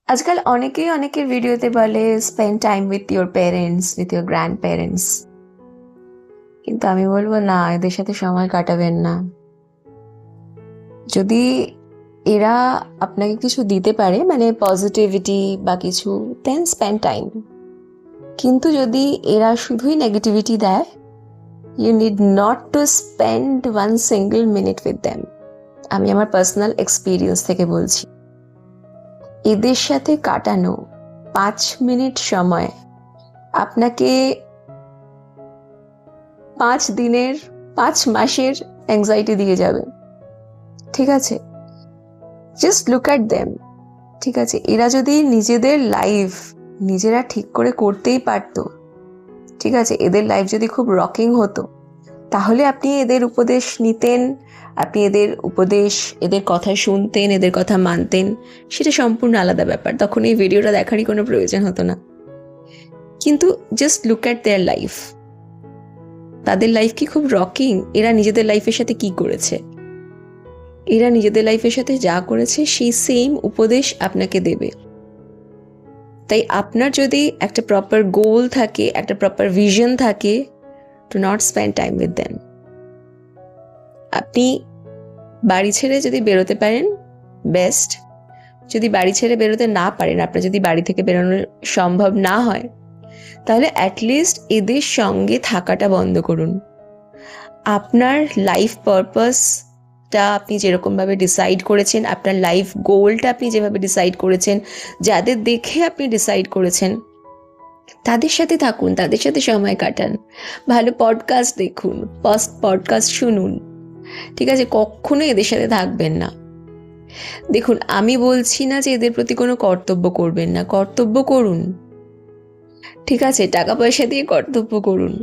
আজকাল অনেকেই অনেকের ভিডিওতে বলে spend time with your parents, with your grand parents. কিন্তু আমি বলবো না, এদের সাথে সময় কাটাবেন না। যদি এরা আপনাকে কিছু দিতে পারে, মানে পজিটিভিটি বা কিছু, দেন স্পেন্ড টাইম। কিন্তু যদি এরা শুধুই নেগেটিভিটি দেয়, you need not to spend one single minute with them. আমি আমার পার্সোনাল এক্সপিরিয়েন্স থেকে বলছি, এদের সাথে কাটানো 5 মিনিট সময় আপনাকে 5 দিনের 5 মাসের অ্যাংজাইটি দিয়ে যাবে। ঠিক আছে, জাস্ট লুক অ্যাট দেম। ঠিক আছে, এরা যদি নিজেদের লাইফ নিজেরা ঠিক করে করতেই পারতো, ঠিক আছে, এদের লাইফ যদি খুব রকিং হতো, তাহলে আপনি এদের উপদেশ নিতেন, আপনি এদের উপদেশ, এদের কথা শুনতেন, এদের কথা মানতেন। সেটা সম্পূর্ণ আলাদা ব্যাপার, তখন এই ভিডিওটা দেখারই কোনো প্রয়োজন হতো না। কিন্তু just look at their life. তাদের লাইফ কি খুব রকিং? এরা নিজেদের লাইফের সাথে কি করেছে? এরা নিজেদের লাইফের সাথে যা করেছে সেই সেম উপদেশ আপনাকে দেবে। তাই আপনার যদি একটা প্রপার গোল থাকে, একটা প্রপার ভিশন থাকে, to not spend time with them. আপনি বাড়ি ছেড়ে যদি বেরোতে পারেন, বেস্ট। যদি বাড়ি ছেড়ে বেরোতে না পারেন, আপনার যদি বাড়ি থেকে বেরোনো সম্ভব না হয়, তাহলে অ্যাটলিস্ট এদের সঙ্গে থাকাটা বন্ধ করুন। আপনার লাইফ পারপাসটা আপনি যেরকমভাবে ডিসাইড করেছেন, আপনার লাইফ গোলটা আপনি যেভাবে ডিসাইড করেছেন, যাদের দেখে আপনি ডিসাইড করেছেন, তাদের সাথে থাকুন, তাদের সাথে সময় কাটান, ভালো পডকাস্ট দেখুন, পডকাস্ট শুনুন। ঠিক আছে, কখনো এদের সাথে থাকবেন না। দেখুন, আমি বলছি না যে এদের প্রতি কোনো কর্তব্য করবেন না, কর্তব্য করুন। ঠিক আছে, টাকা পয়সা দিয়ে কর্তব্য করুন,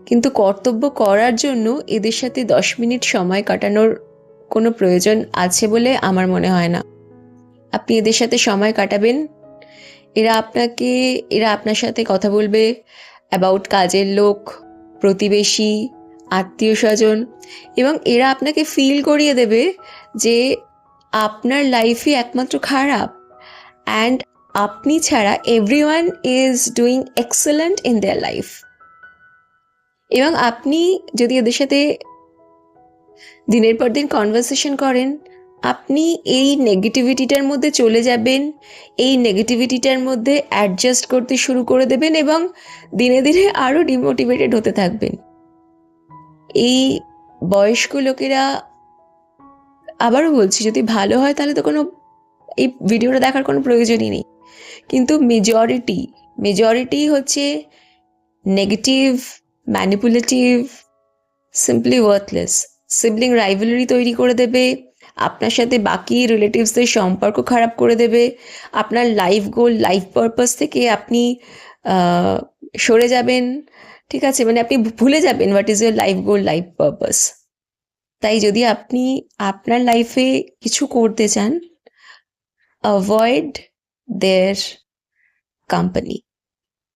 কিন্তু কর্তব্য করার জন্য এদের সাথে 10 মিনিট সময় কাটানোর কোনো প্রয়োজন আছে বলে আমার মনে হয় না। আপনি এদের সাথে সময় কাটাবেন, এরা আপনার সাথে কথা বলবে অ্যাবাউট কাজের লোক, প্রতিবেশী, আত্মীয় স্বজন, এবং এরা আপনাকে ফিল করিয়ে দেবে যে আপনার লাইফই একমাত্র খারাপ, অ্যান্ড আপনি ছাড়া everyone is doing excellent in their life. এবং আপনি যদি এদের সাথে দিনের পর দিন কনভারসেশন করেন, আপনি এই নেগেটিভিটিটার মধ্যে চলে যাবেন, এই নেগেটিভিটিটার মধ্যে অ্যাডজাস্ট করতে শুরু করে দেবেন এবং দিনে দিনে আরও ডিমোটিভেটেড হতে থাকবেন। এই বয়স্ক লোকেরা, আবারও বলছি, যদি ভালো হয় তাহলে তো কোনো এই ভিডিওটা দেখার কোনো প্রয়োজনই নেই। কিন্তু মেজরিটি হচ্ছে negative, manipulative, simply worthless. Sibling rivalry তৈরি করে দেবে, আপনার সাথে বাকি রিলেটিভসদের সম্পর্ক খারাপ করে দেবে, আপনার লাইফ গোল, লাইফ পারপাস থেকে আপনি সরে যাবেন। ঠিক আছে, মানে আপনি ভুলে যাবেন what is your life goal, life purpose. তাই যদি আপনি আপনার লাইফে কিছু করতে চান, অ্যাভয়েড দেয়ার কোম্পানি।